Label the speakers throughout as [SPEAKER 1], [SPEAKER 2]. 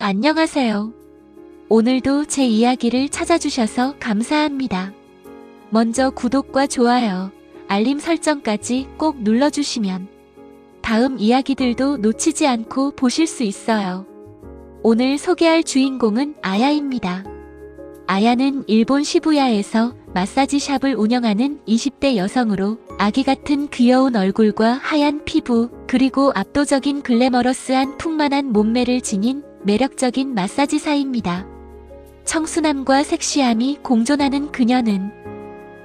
[SPEAKER 1] 안녕하세요. 오늘도 제 이야기를 찾아주셔서 감사합니다. 먼저 구독과 좋아요, 알림 설정까지 꼭 눌러주시면 다음 이야기들도 놓치지 않고 보실 수 있어요. 오늘 소개할 주인공은 아야입니다. 아야는 일본 시부야에서 마사지 샵을 운영하는 20대 여성으로 아기 같은 귀여운 얼굴과 하얀 피부, 그리고 압도적인 글래머러스한 풍만한 몸매를 지닌 매력적인 마사지사입니다. 청순함과 섹시함이 공존하는 그녀는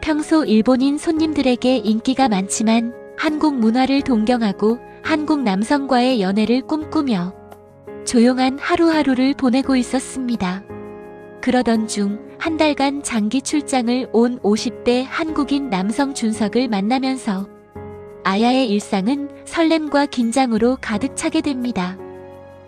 [SPEAKER 1] 평소 일본인 손님들에게 인기가 많지만 한국 문화를 동경하고 한국 남성과의 연애를 꿈꾸며 조용한 하루하루를 보내고 있었습니다. 그러던 중 한 달간 장기 출장을 온 50대 한국인 남성 준석을 만나면서 아야의 일상은 설렘과 긴장으로 가득 차게 됩니다.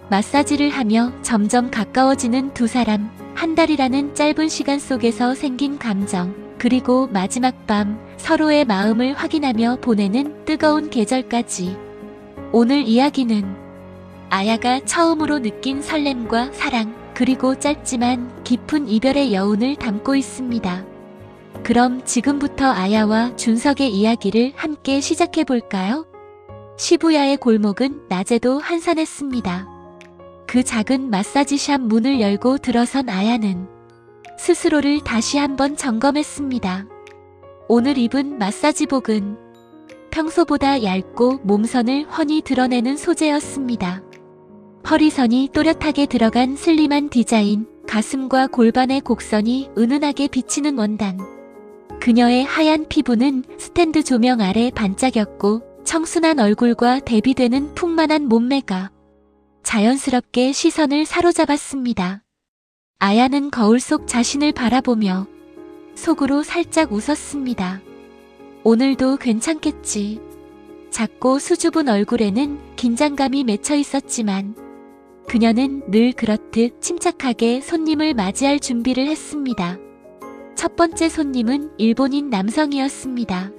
[SPEAKER 1] 마사지를 하며 점점 가까워지는 두 사람, 한 달이라는 짧은 시간 속에서 생긴 감정, 그리고 마지막 밤 서로의 마음을 확인하며 보내는 뜨거운 계절까지. 오늘 이야기는 아야가 처음으로 느낀 설렘과 사랑, 그리고 짧지만 깊은 이별의 여운을 담고 있습니다. 그럼 지금부터 아야와 준석의 이야기를 함께 시작해볼까요? 시부야의 골목은 낮에도 한산했습니다. 그 작은 마사지샵 문을 열고 들어선 아야는 스스로를 다시 한번 점검했습니다. 오늘 입은 마사지복은 평소보다 얇고 몸선을 훤히 드러내는 소재였습니다. 허리선이 또렷하게 들어간 슬림한 디자인, 가슴과 골반의 곡선이 은은하게 비치는 원단. 그녀의 하얀 피부는 스탠드 조명 아래 반짝였고 청순한 얼굴과 대비되는 풍만한 몸매가 자연스럽게 시선을 사로잡았습니다. 아야는 거울 속 자신을 바라보며 속으로 살짝 웃었습니다. 오늘도 괜찮겠지. 작고 수줍은 얼굴에는 긴장감이 맺혀 있었지만 그녀는 늘 그렇듯 침착하게 손님을 맞이할 준비를 했습니다. 첫 번째 손님은 일본인 남성이었습니다.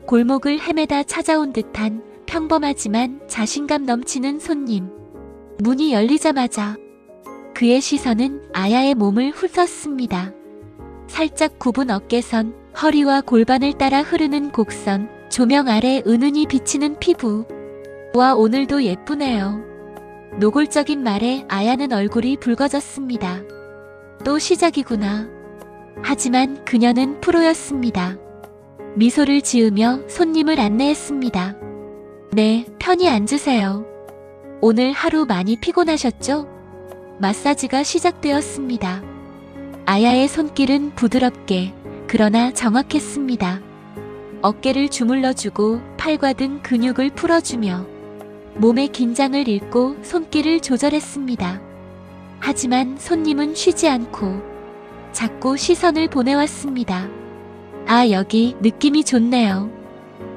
[SPEAKER 1] 골목을 헤매다 찾아온 듯한 평범하지만 자신감 넘치는 손님. 문이 열리자마자 그의 시선은 아야의 몸을 훑었습니다. 살짝 굽은 어깨선, 허리와 골반을 따라 흐르는 곡선, 조명 아래 은은히 비치는 피부. 와, 오늘도 예쁘네요. 노골적인 말에 아야는 얼굴이 붉어졌습니다. 또 시작이구나. 하지만 그녀는 프로였습니다. 미소를 지으며 손님을 안내했습니다. 네, 편히 앉으세요. 오늘 하루 많이 피곤하셨죠? 마사지가 시작되었습니다. 아야의 손길은 부드럽게, 그러나 정확했습니다. 어깨를 주물러주고 팔과 등 근육을 풀어주며 몸의 긴장을 잃고 손길을 조절했습니다. 하지만 손님은 쉬지 않고 자꾸 시선을 보내왔습니다. 아, 여기 느낌이 좋네요.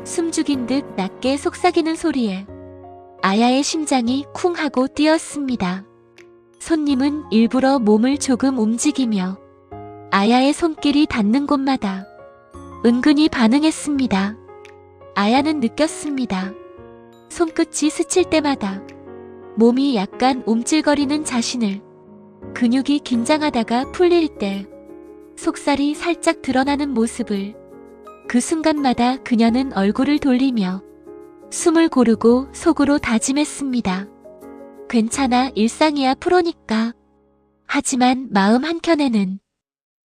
[SPEAKER 1] 숨죽인 듯 낮게 속삭이는 소리에 아야의 심장이 쿵 하고 뛰었습니다. 손님은 일부러 몸을 조금 움직이며 아야의 손길이 닿는 곳마다 은근히 반응했습니다. 아야는 느꼈습니다. 손끝이 스칠 때마다 몸이 약간 움찔거리는 자신을, 근육이 긴장하다가 풀릴 때 속살이 살짝 드러나는 모습을. 그 순간마다 그녀는 얼굴을 돌리며 숨을 고르고 속으로 다짐했습니다. 괜찮아, 일상이야, 프로니까. 하지만 마음 한켠에는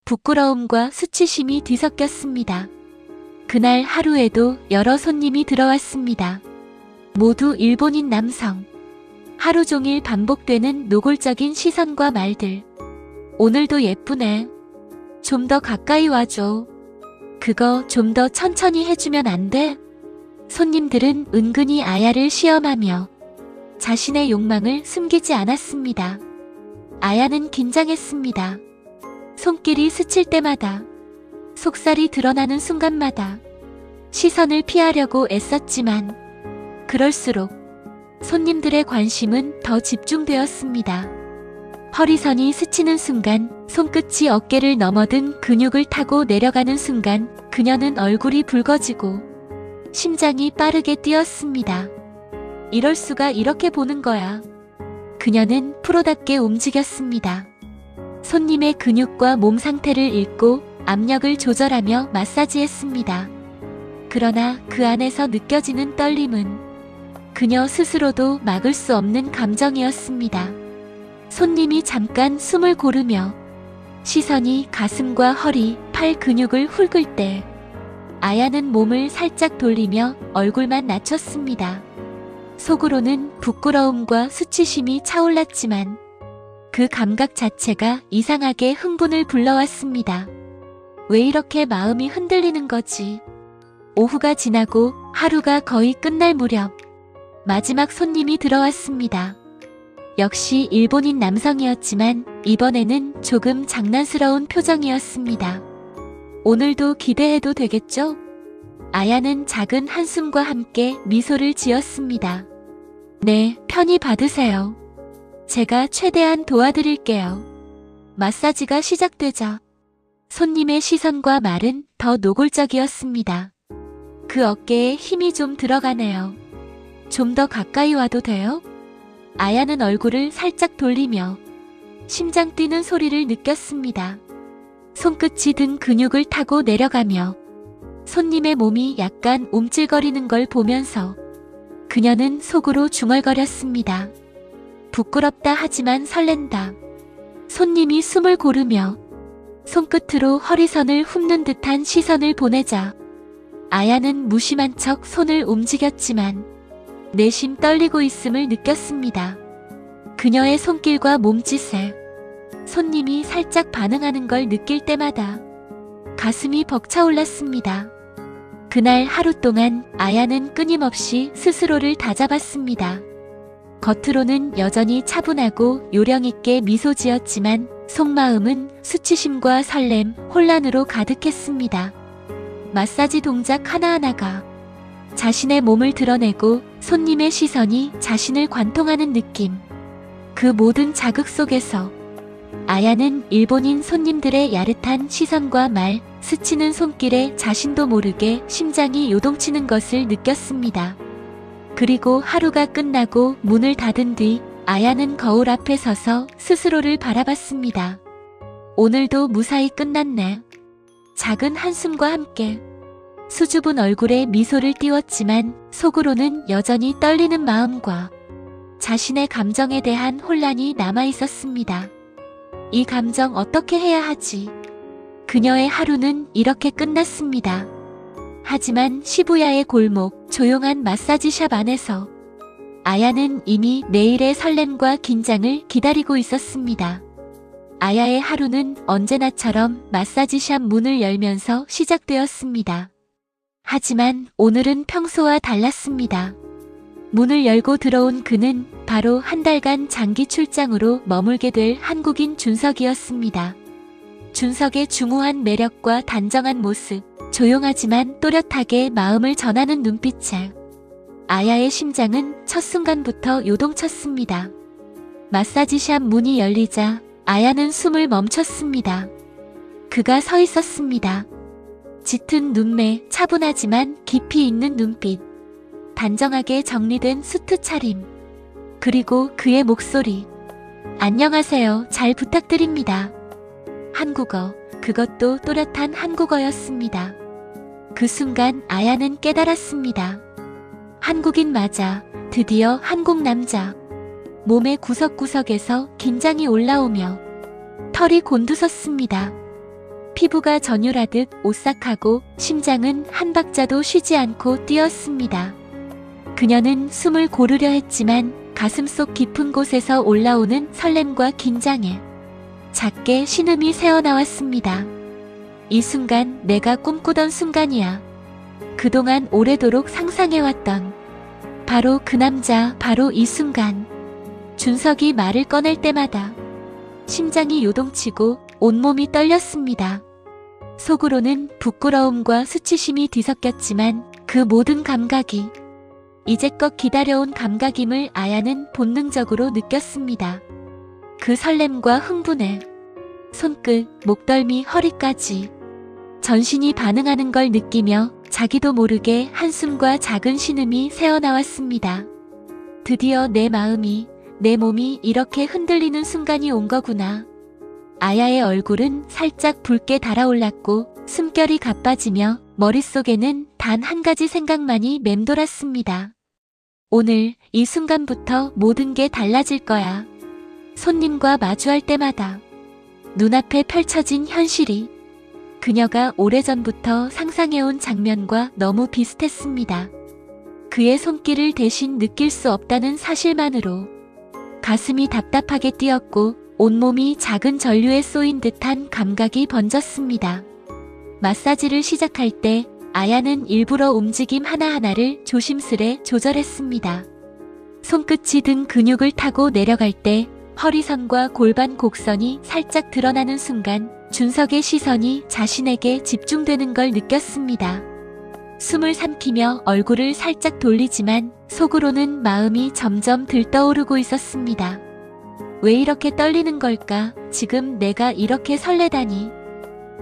[SPEAKER 1] 부끄러움과 수치심이 뒤섞였습니다. 그날 하루에도 여러 손님이 들어왔습니다. 모두 일본인 남성. 하루 종일 반복되는 노골적인 시선과 말들. 오늘도 예쁘네. 좀 더 가까이 와줘. 그거 좀 더 천천히 해주면 안 돼? 손님들은 은근히 아야를 시험하며 자신의 욕망을 숨기지 않았습니다. 아야는 긴장했습니다. 손길이 스칠 때마다, 속살이 드러나는 순간마다 시선을 피하려고 애썼지만 그럴수록 손님들의 관심은 더 집중되었습니다. 허리선이 스치는 순간, 손끝이 어깨를 넘어든 근육을 타고 내려가는 순간 그녀는 얼굴이 붉어지고 심장이 빠르게 뛰었습니다. 이럴 수가, 이렇게 보는 거야. 그녀는 프로답게 움직였습니다. 손님의 근육과 몸 상태를 읽고 압력을 조절하며 마사지했습니다. 그러나 그 안에서 느껴지는 떨림은 그녀 스스로도 막을 수 없는 감정이었습니다. 손님이 잠깐 숨을 고르며 시선이 가슴과 허리, 팔 근육을 훑을 때 아야는 몸을 살짝 돌리며 얼굴만 낮췄습니다. 속으로는 부끄러움과 수치심이 차올랐지만 그 감각 자체가 이상하게 흥분을 불러왔습니다. 왜 이렇게 마음이 흔들리는 거지? 오후가 지나고 하루가 거의 끝날 무렵 마지막 손님이 들어왔습니다. 역시 일본인 남성이었지만 이번에는 조금 장난스러운 표정이었습니다. 오늘도 기대해도 되겠죠? 아야는 작은 한숨과 함께 미소를 지었습니다. 네, 편히 받으세요. 제가 최대한 도와드릴게요. 마사지가 시작되자 손님의 시선과 말은 더 노골적이었습니다. 그 어깨에 힘이 좀 들어가네요. 좀 더 가까이 와도 돼요? 아야는 얼굴을 살짝 돌리며 심장 뛰는 소리를 느꼈습니다. 손끝이 등 근육을 타고 내려가며 손님의 몸이 약간 움찔거리는 걸 보면서 그녀는 속으로 중얼거렸습니다. 부끄럽다 하지만 설렌다. 손님이 숨을 고르며 손끝으로 허리선을 훑는 듯한 시선을 보내자 아야는 무심한 척 손을 움직였지만 내심 떨리고 있음을 느꼈습니다. 그녀의 손길과 몸짓에 손님이 살짝 반응하는 걸 느낄 때마다 가슴이 벅차올랐습니다. 그날 하루 동안 아야는 끊임없이 스스로를 다잡았습니다. 겉으로는 여전히 차분하고 요령있게 미소 지었지만 속마음은 수치심과 설렘, 혼란으로 가득했습니다. 마사지 동작 하나하나가 자신의 몸을 드러내고 손님의 시선이 자신을 관통하는 느낌. 그 모든 자극 속에서 아야는 일본인 손님들의 야릇한 시선과 말, 스치는 손길에 자신도 모르게 심장이 요동치는 것을 느꼈습니다. 그리고 하루가 끝나고 문을 닫은 뒤 아야는 거울 앞에 서서 스스로를 바라봤습니다. 오늘도 무사히 끝났네. 작은 한숨과 함께 수줍은 얼굴에 미소를 띄웠지만 속으로는 여전히 떨리는 마음과 자신의 감정에 대한 혼란이 남아있었습니다. 이 감정 어떻게 해야 하지? 그녀의 하루는 이렇게 끝났습니다. 하지만 시부야의 골목, 조용한 마사지샵 안에서 아야는 이미 내일의 설렘과 긴장을 기다리고 있었습니다. 아야의 하루는 언제나처럼 마사지샵 문을 열면서 시작되었습니다. 하지만 오늘은 평소와 달랐습니다. 문을 열고 들어온 그는 바로 한 달간 장기 출장으로 머물게 될 한국인 준석이었습니다. 준석의 중후한 매력과 단정한 모습, 조용하지만 또렷하게 마음을 전하는 눈빛에 아야의 심장은 첫 순간부터 요동쳤습니다. 마사지샵 문이 열리자 아야는 숨을 멈췄습니다. 그가 서 있었습니다. 짙은 눈매, 차분하지만 깊이 있는 눈빛, 단정하게 정리된 수트 차림, 그리고 그의 목소리. 안녕하세요. 잘 부탁드립니다. 한국어, 그것도 또렷한 한국어였습니다. 그 순간 아야는 깨달았습니다. 한국인 맞아. 드디어 한국 남자. 몸의 구석구석에서 긴장이 올라오며 털이 곤두섰습니다. 피부가 전율하듯 오싹하고 심장은 한 박자도 쉬지 않고 뛰었습니다. 그녀는 숨을 고르려 했지만 가슴속 깊은 곳에서 올라오는 설렘과 긴장에 작게 신음이 새어나왔습니다. 이 순간 내가 꿈꾸던 순간이야. 그동안 오래도록 상상해왔던 바로 그 남자, 바로 이 순간. 준석이 말을 꺼낼 때마다 심장이 요동치고 온몸이 떨렸습니다. 속으로는 부끄러움과 수치심이 뒤섞였지만 그 모든 감각이 이제껏 기다려온 감각임을 아야는 본능적으로 느꼈습니다. 그 설렘과 흥분에 손끝, 목덜미, 허리까지 전신이 반응하는 걸 느끼며 자기도 모르게 한숨과 작은 신음이 새어나왔습니다. 드디어 내 마음이, 내 몸이 이렇게 흔들리는 순간이 온 거구나. 아야의 얼굴은 살짝 붉게 달아올랐고 숨결이 가빠지며 머릿속에는 단 한 가지 생각만이 맴돌았습니다. 오늘 이 순간부터 모든 게 달라질 거야. 손님과 마주할 때마다 눈앞에 펼쳐진 현실이 그녀가 오래전부터 상상해온 장면과 너무 비슷했습니다. 그의 손길을 대신 느낄 수 없다는 사실만으로 가슴이 답답하게 뛰었고 온몸이 작은 전류에 쏘인 듯한 감각이 번졌습니다. 마사지를 시작할 때 아야는 일부러 움직임 하나하나를 조심스레 조절했습니다. 손끝이 등 근육을 타고 내려갈 때 허리선과 골반 곡선이 살짝 드러나는 순간 준석의 시선이 자신에게 집중되는 걸 느꼈습니다. 숨을 삼키며 얼굴을 살짝 돌리지만 속으로는 마음이 점점 들떠오르고 있었습니다. 왜 이렇게 떨리는 걸까? 지금 내가 이렇게 설레다니.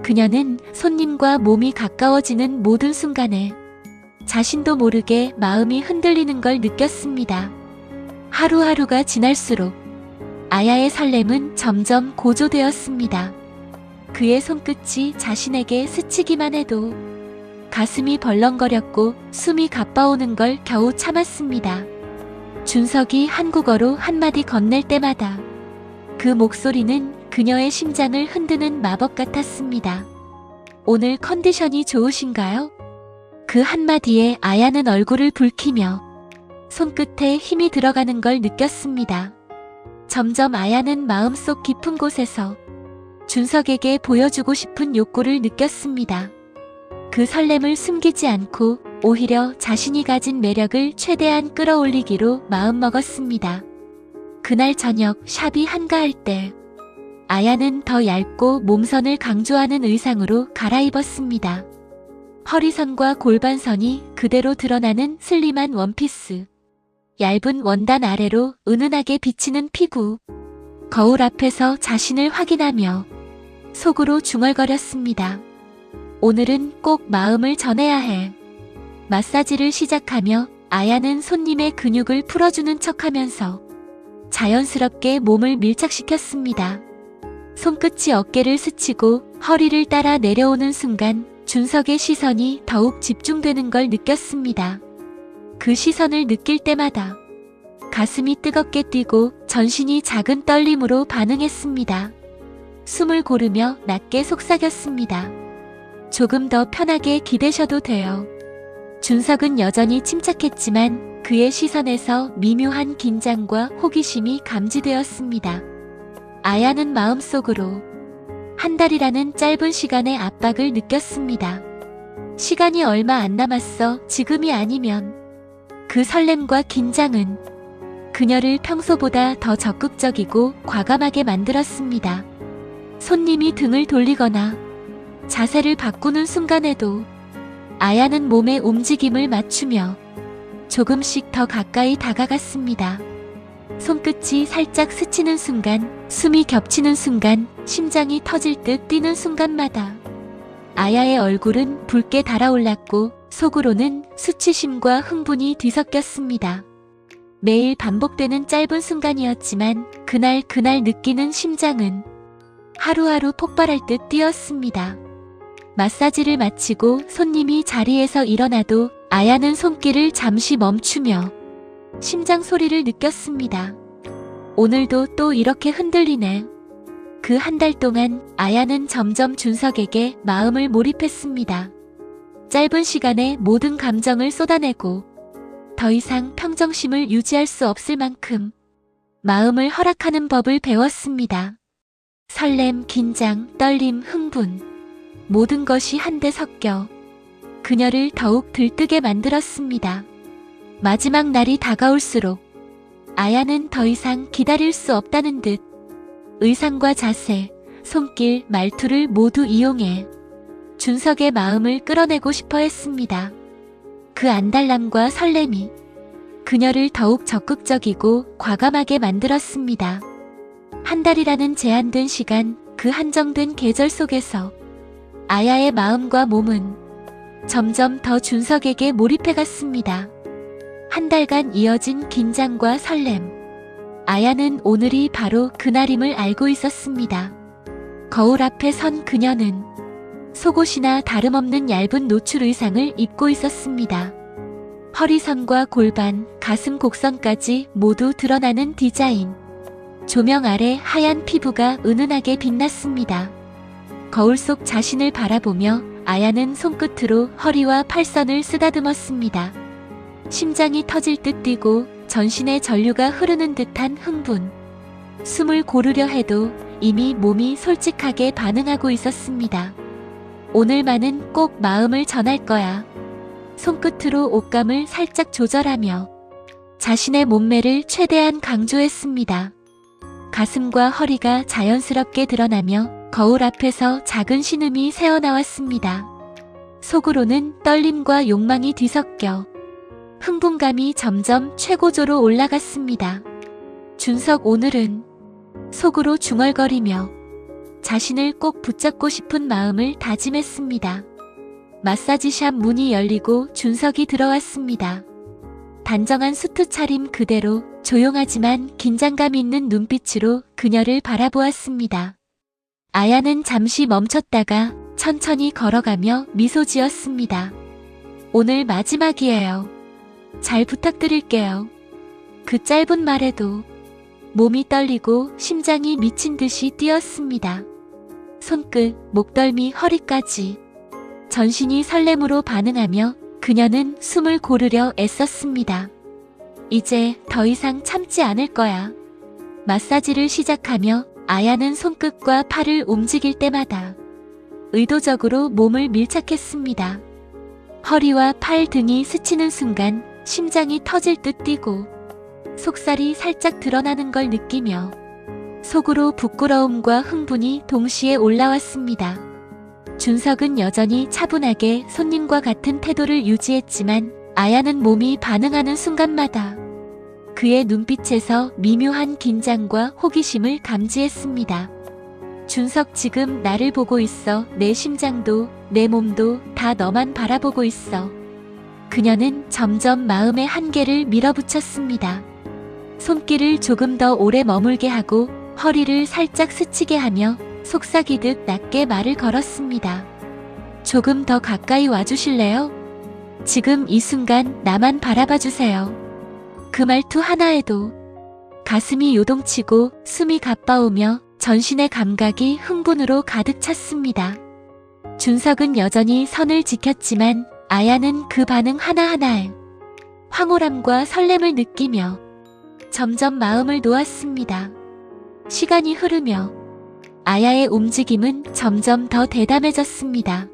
[SPEAKER 1] 그녀는 손님과 몸이 가까워지는 모든 순간에 자신도 모르게 마음이 흔들리는 걸 느꼈습니다. 하루하루가 지날수록 아야의 설렘은 점점 고조되었습니다. 그의 손끝이 자신에게 스치기만 해도 가슴이 벌렁거렸고 숨이 가빠오는 걸 겨우 참았습니다. 준석이 한국어로 한마디 건넬 때마다 그 목소리는 그녀의 심장을 흔드는 마법 같았습니다. 오늘 컨디션이 좋으신가요? 그 한마디에 아야는 얼굴을 붉히며 손끝에 힘이 들어가는 걸 느꼈습니다. 점점 아야는 마음속 깊은 곳에서 준석에게 보여주고 싶은 욕구를 느꼈습니다. 그 설렘을 숨기지 않고 오히려 자신이 가진 매력을 최대한 끌어올리기로 마음먹었습니다. 그날 저녁 샵이 한가할 때 아야는 더 얇고 몸선을 강조하는 의상으로 갈아입었습니다. 허리선과 골반선이 그대로 드러나는 슬림한 원피스, 얇은 원단 아래로 은은하게 비치는 피구, 거울 앞에서 자신을 확인하며 속으로 중얼거렸습니다. 오늘은 꼭 마음을 전해야 해. 마사지를 시작하며 아야는 손님의 근육을 풀어주는 척하면서 자연스럽게 몸을 밀착시켰습니다. 손끝이 어깨를 스치고 허리를 따라 내려오는 순간 준석의 시선이 더욱 집중되는 걸 느꼈습니다. 그 시선을 느낄 때마다 가슴이 뜨겁게 뛰고 전신이 작은 떨림으로 반응했습니다. 숨을 고르며 낮게 속삭였습니다. 조금 더 편하게 기대셔도 돼요. 준석은 여전히 침착했지만 그의 시선에서 미묘한 긴장과 호기심이 감지되었습니다. 아야는 마음속으로 한 달이라는 짧은 시간의 압박을 느꼈습니다. 시간이 얼마 안 남았어. 지금이 아니면. 그 설렘과 긴장은 그녀를 평소보다 더 적극적이고 과감하게 만들었습니다. 손님이 등을 돌리거나 자세를 바꾸는 순간에도 아야는 몸의 움직임을 맞추며 조금씩 더 가까이 다가갔습니다. 손끝이 살짝 스치는 순간, 숨이 겹치는 순간, 심장이 터질 듯 뛰는 순간마다 아야의 얼굴은 붉게 달아올랐고 속으로는 수치심과 흥분이 뒤섞였습니다. 매일 반복되는 짧은 순간이었지만 그날 느끼는 심장은 하루하루 폭발할 듯 뛰었습니다. 마사지를 마치고 손님이 자리에서 일어나도 아야는 손길을 잠시 멈추며 심장 소리를 느꼈습니다. 오늘도 또 이렇게 흔들리네. 그 한 달 동안 아야는 점점 준석에게 마음을 몰입했습니다. 짧은 시간에 모든 감정을 쏟아내고 더 이상 평정심을 유지할 수 없을 만큼 마음을 허락하는 법을 배웠습니다. 설렘, 긴장, 떨림, 흥분, 모든 것이 한데 섞여 그녀를 더욱 들뜨게 만들었습니다. 마지막 날이 다가올수록 아야는 더 이상 기다릴 수 없다는 듯 의상과 자세, 손길, 말투를 모두 이용해 준석의 마음을 끌어내고 싶어 했습니다. 그 안달남과 설렘이 그녀를 더욱 적극적이고 과감하게 만들었습니다. 한 달이라는 제한된 시간, 그 한정된 계절 속에서 아야의 마음과 몸은 점점 더 준석에게 몰입해갔습니다. 한 달간 이어진 긴장과 설렘, 아야는 오늘이 바로 그날임을 알고 있었습니다. 거울 앞에 선 그녀는 속옷이나 다름없는 얇은 노출 의상을 입고 있었습니다. 허리선과 골반, 가슴 곡선까지 모두 드러나는 디자인. 조명 아래 하얀 피부가 은은하게 빛났습니다. 거울 속 자신을 바라보며 아야는 손끝으로 허리와 팔선을 쓰다듬었습니다. 심장이 터질 듯 뛰고 전신에 전류가 흐르는 듯한 흥분. 숨을 고르려 해도 이미 몸이 솔직하게 반응하고 있었습니다. 오늘만은 꼭 마음을 전할 거야. 손끝으로 옷감을 살짝 조절하며 자신의 몸매를 최대한 강조했습니다. 가슴과 허리가 자연스럽게 드러나며 거울 앞에서 작은 신음이 새어나왔습니다. 속으로는 떨림과 욕망이 뒤섞여 흥분감이 점점 최고조로 올라갔습니다. 준석 오늘은 속으로 중얼거리며 자신을 꼭 붙잡고 싶은 마음을 다짐했습니다. 마사지샵 문이 열리고 준석이 들어왔습니다. 단정한 수트 차림 그대로 조용하지만 긴장감 있는 눈빛으로 그녀를 바라보았습니다. 아야는 잠시 멈췄다가 천천히 걸어가며 미소 지었습니다. 오늘 마지막이에요. 잘 부탁드릴게요. 그 짧은 말에도 몸이 떨리고 심장이 미친 듯이 뛰었습니다. 손끝, 목덜미, 허리까지 전신이 설렘으로 반응하며 그녀는 숨을 고르려 애썼습니다. 이제 더 이상 참지 않을 거야. 마사지를 시작하며 아야는 손끝과 팔을 움직일 때마다 의도적으로 몸을 밀착했습니다. 허리와 팔 등이 스치는 순간 심장이 터질 듯 뛰고 속살이 살짝 드러나는 걸 느끼며 속으로 부끄러움과 흥분이 동시에 올라왔습니다. 준석은 여전히 차분하게 손님과 같은 태도를 유지했지만 아야는 몸이 반응하는 순간마다 그의 눈빛에서 미묘한 긴장과 호기심을 감지했습니다. 준석 지금 나를 보고 있어. 내 심장도 내 몸도 다 너만 바라보고 있어. 그녀는 점점 마음의 한계를 밀어붙였습니다. 손길을 조금 더 오래 머물게 하고 허리를 살짝 스치게 하며 속삭이듯 낮게 말을 걸었습니다. 조금 더 가까이 와주실래요? 지금 이 순간 나만 바라봐 주세요. 그 말투 하나에도 가슴이 요동치고 숨이 가빠오며 전신의 감각이 흥분으로 가득 찼습니다. 준석은 여전히 선을 지켰지만 아야는 그 반응 하나하나에 황홀함과 설렘을 느끼며 점점 마음을 놓았습니다. 시간이 흐르며 아야의 움직임은 점점 더 대담해졌습니다.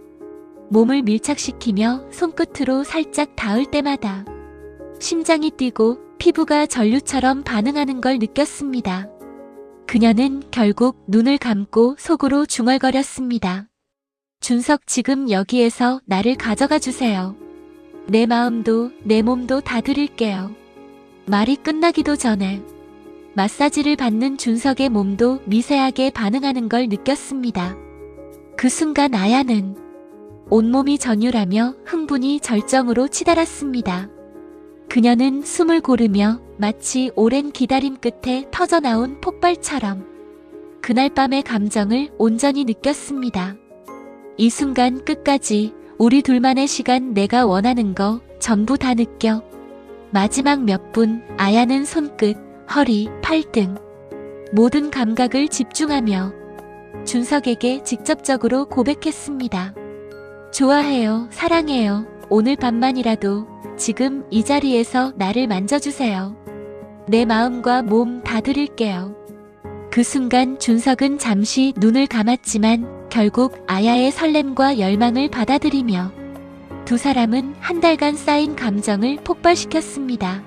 [SPEAKER 1] 몸을 밀착시키며 손끝으로 살짝 닿을 때마다 심장이 뛰고 피부가 전류처럼 반응하는 걸 느꼈습니다. 그녀는 결국 눈을 감고 속으로 중얼거렸습니다. 준석 지금 여기에서 나를 가져가 주세요. 내 마음도 내 몸도 다 드릴게요. 말이 끝나기도 전에 마사지를 받는 준석의 몸도 미세하게 반응하는 걸 느꼈습니다. 그 순간 아야는 온몸이 전율하며 흥분이 절정으로 치달았습니다. 그녀는 숨을 고르며 마치 오랜 기다림 끝에 터져나온 폭발처럼 그날 밤의 감정을 온전히 느꼈습니다. 이 순간 끝까지 우리 둘만의 시간, 내가 원하는 거 전부 다 느껴. 마지막 몇 분 아야는 손끝, 허리, 팔등 모든 감각을 집중하며 준석에게 직접적으로 고백했습니다. 좋아해요, 사랑해요. 오늘 밤만이라도 지금 이 자리에서 나를 만져주세요. 내 마음과 몸 다 드릴게요. 그 순간 준석은 잠시 눈을 감았지만 결국 아야의 설렘과 열망을 받아들이며 두 사람은 한 달간 쌓인 감정을 폭발시켰습니다.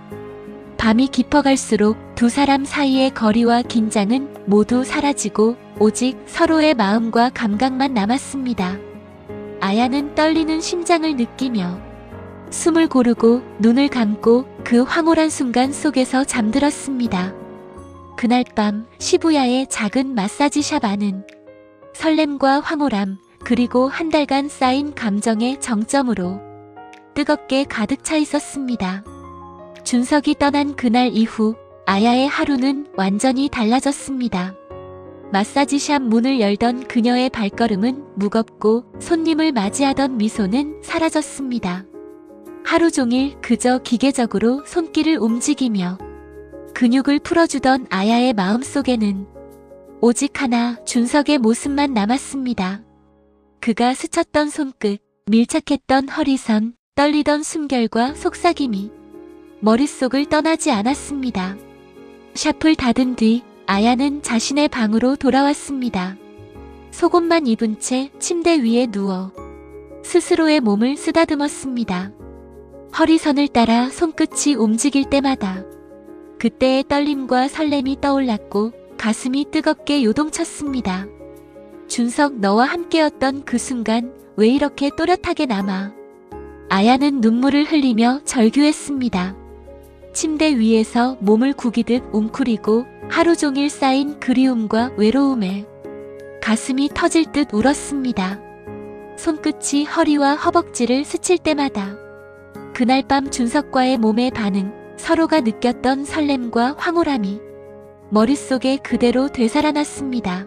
[SPEAKER 1] 밤이 깊어갈수록 두 사람 사이의 거리와 긴장은 모두 사라지고 오직 서로의 마음과 감각만 남았습니다. 아야는 떨리는 심장을 느끼며 숨을 고르고 눈을 감고 그 황홀한 순간 속에서 잠들었습니다. 그날 밤 시부야의 작은 마사지샵 안은 설렘과 황홀함 그리고 한 달간 쌓인 감정의 정점으로 뜨겁게 가득 차 있었습니다. 준석이 떠난 그날 이후 아야의 하루는 완전히 달라졌습니다. 마사지샵 문을 열던 그녀의 발걸음은 무겁고 손님을 맞이하던 미소는 사라졌습니다. 하루 종일 그저 기계적으로 손길을 움직이며 근육을 풀어주던 아야의 마음속에는 오직 하나 준석의 모습만 남았습니다. 그가 스쳤던 손끝, 밀착했던 허리선, 떨리던 숨결과 속삭임이 머릿속을 떠나지 않았습니다. 샵을 닫은 뒤 아야는 자신의 방으로 돌아왔습니다. 속옷만 입은 채 침대 위에 누워 스스로의 몸을 쓰다듬었습니다. 허리선을 따라 손끝이 움직일 때마다 그때의 떨림과 설렘이 떠올랐고 가슴이 뜨겁게 요동쳤습니다. 준석, 너와 함께였던 그 순간 왜 이렇게 또렷하게 남아? 아야는 눈물을 흘리며 절규했습니다. 침대 위에서 몸을 구기듯 웅크리고 하루 종일 쌓인 그리움과 외로움에 가슴이 터질 듯 울었습니다. 손끝이 허리와 허벅지를 스칠 때마다 그날 밤 준석과의 몸의 반응, 서로가 느꼈던 설렘과 황홀함이 머릿속에 그대로 되살아났습니다.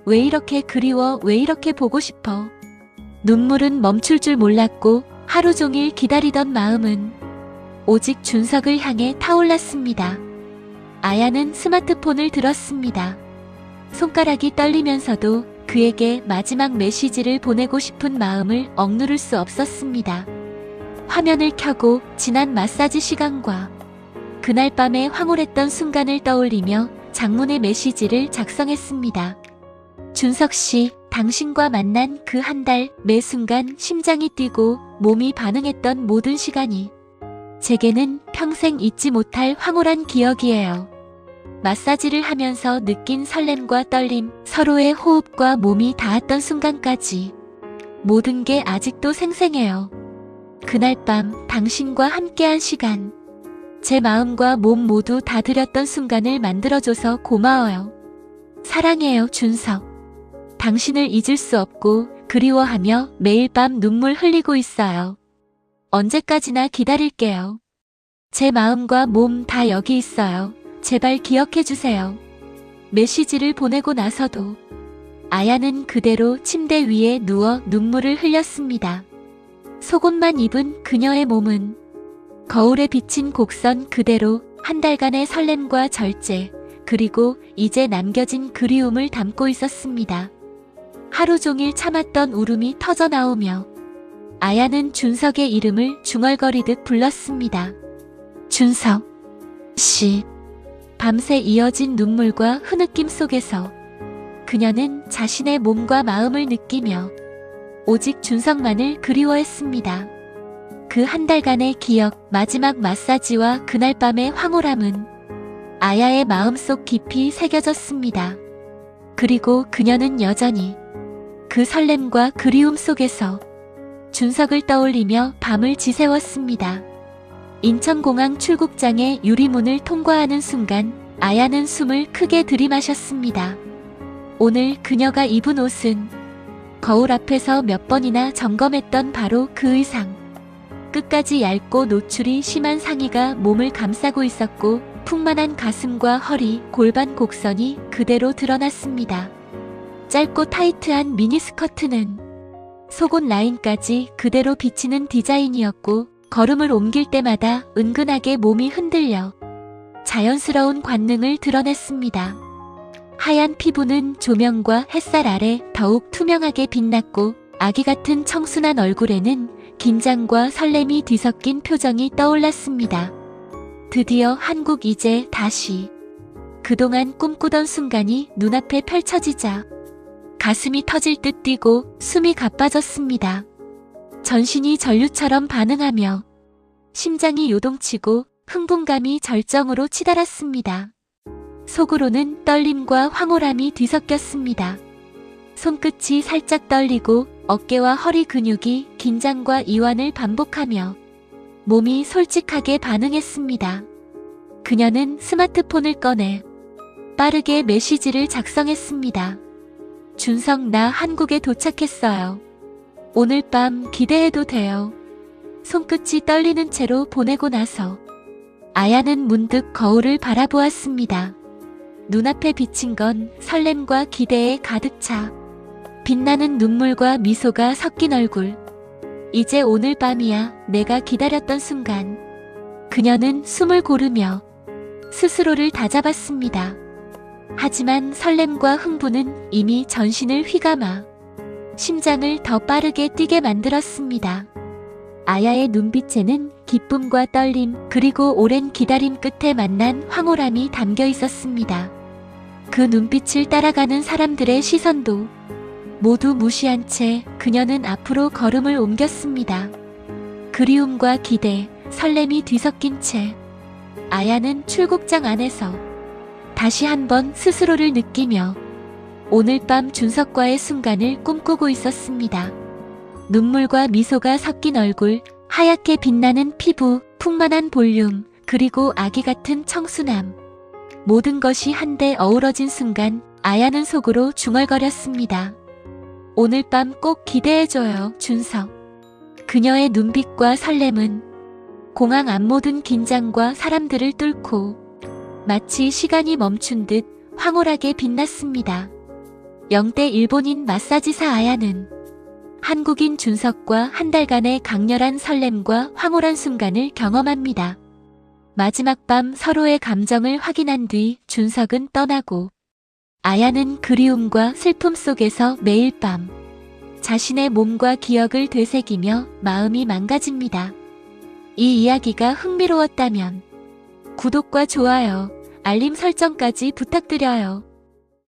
[SPEAKER 1] 왜 이렇게 그리워, 왜 이렇게 보고 싶어. 눈물은 멈출 줄 몰랐고 하루 종일 기다리던 마음은 오직 준석을 향해 타올랐습니다. 아야는 스마트폰을 들었습니다. 손가락이 떨리면서도 그에게 마지막 메시지를 보내고 싶은 마음을 억누를 수 없었습니다. 화면을 켜고 지난 마사지 시간과 그날 밤에 황홀했던 순간을 떠올리며 장문의 메시지를 작성했습니다. 준석 씨, 당신과 만난 그 한 달, 매 순간 심장이 뛰고 몸이 반응했던 모든 시간이 제게는 평생 잊지 못할 황홀한 기억이에요. 마사지를 하면서 느낀 설렘과 떨림, 서로의 호흡과 몸이 닿았던 순간까지 모든 게 아직도 생생해요. 그날 밤 당신과 함께한 시간, 제 마음과 몸 모두 다 드렸던 순간을 만들어줘서 고마워요. 사랑해요, 준석. 당신을 잊을 수 없고 그리워하며 매일 밤 눈물 흘리고 있어요. 언제까지나 기다릴게요. 제 마음과 몸 다 여기 있어요. 제발 기억해주세요. 메시지를 보내고 나서도 아야는 그대로 침대 위에 누워 눈물을 흘렸습니다. 속옷만 입은 그녀의 몸은 거울에 비친 곡선 그대로 한 달간의 설렘과 절제, 그리고 이제 남겨진 그리움을 담고 있었습니다. 하루 종일 참았던 울음이 터져 나오며 아야는 준석의 이름을 중얼거리듯 불렀습니다. 준석 씨. 밤새 이어진 눈물과 흐느낌 속에서 그녀는 자신의 몸과 마음을 느끼며 오직 준석만을 그리워했습니다. 그 한 달간의 기억, 마지막 마사지와 그날 밤의 황홀함은 아야의 마음속 깊이 새겨졌습니다. 그리고 그녀는 여전히 그 설렘과 그리움 속에서 준석을 떠올리며 밤을 지새웠습니다. 인천공항 출국장의 유리문을 통과하는 순간 아야는 숨을 크게 들이마셨습니다. 오늘 그녀가 입은 옷은 거울 앞에서 몇 번이나 점검했던 바로 그 의상. 끝까지 얇고 노출이 심한 상의가 몸을 감싸고 있었고 풍만한 가슴과 허리, 골반 곡선이 그대로 드러났습니다. 짧고 타이트한 미니스커트는 속옷 라인까지 그대로 비치는 디자인이었고 걸음을 옮길 때마다 은근하게 몸이 흔들려 자연스러운 관능을 드러냈습니다. 하얀 피부는 조명과 햇살 아래 더욱 투명하게 빛났고 아기 같은 청순한 얼굴에는 긴장과 설렘이 뒤섞인 표정이 떠올랐습니다. 드디어 한국, 이제 다시. 그동안 꿈꾸던 순간이 눈앞에 펼쳐지자 가슴이 터질 듯 뛰고 숨이 가빠졌습니다. 전신이 전류처럼 반응하며 심장이 요동치고 흥분감이 절정으로 치달았습니다. 속으로는 떨림과 황홀함이 뒤섞였습니다. 손끝이 살짝 떨리고 어깨와 허리 근육이 긴장과 이완을 반복하며 몸이 솔직하게 반응했습니다. 그녀는 스마트폰을 꺼내 빠르게 메시지를 작성했습니다. 준석, 나 한국에 도착했어요. 오늘 밤 기대해도 돼요. 손끝이 떨리는 채로 보내고 나서 아야는 문득 거울을 바라보았습니다. 눈앞에 비친 건 설렘과 기대에 가득 차 빛나는 눈물과 미소가 섞인 얼굴. 이제 오늘 밤이야, 내가 기다렸던 순간. 그녀는 숨을 고르며 스스로를 다잡았습니다. 하지만 설렘과 흥분은 이미 전신을 휘감아 심장을 더 빠르게 뛰게 만들었습니다. 아야의 눈빛에는 기쁨과 떨림, 그리고 오랜 기다림 끝에 만난 황홀함이 담겨 있었습니다. 그 눈빛을 따라가는 사람들의 시선도 모두 무시한 채 그녀는 앞으로 걸음을 옮겼습니다. 그리움과 기대, 설렘이 뒤섞인 채 아야는 출국장 안에서 다시 한번 스스로를 느끼며 오늘 밤 준석과의 순간을 꿈꾸고 있었습니다. 눈물과 미소가 섞인 얼굴, 하얗게 빛나는 피부, 풍만한 볼륨, 그리고 아기 같은 청순함. 모든 것이 한데 어우러진 순간 아야는 속으로 중얼거렸습니다. 오늘 밤 꼭 기대해줘요, 준석. 그녀의 눈빛과 설렘은 공항 앞 모든 긴장과 사람들을 뚫고 마치 시간이 멈춘 듯 황홀하게 빛났습니다. 영대 일본인 마사지사 아야는 한국인 준석과 한 달간의 강렬한 설렘과 황홀한 순간을 경험합니다. 마지막 밤 서로의 감정을 확인한 뒤 준석은 떠나고 아야는 그리움과 슬픔 속에서 매일 밤 자신의 몸과 기억을 되새기며 마음이 망가집니다. 이 이야기가 흥미로웠다면 구독과 좋아요, 알림 설정까지 부탁드려요.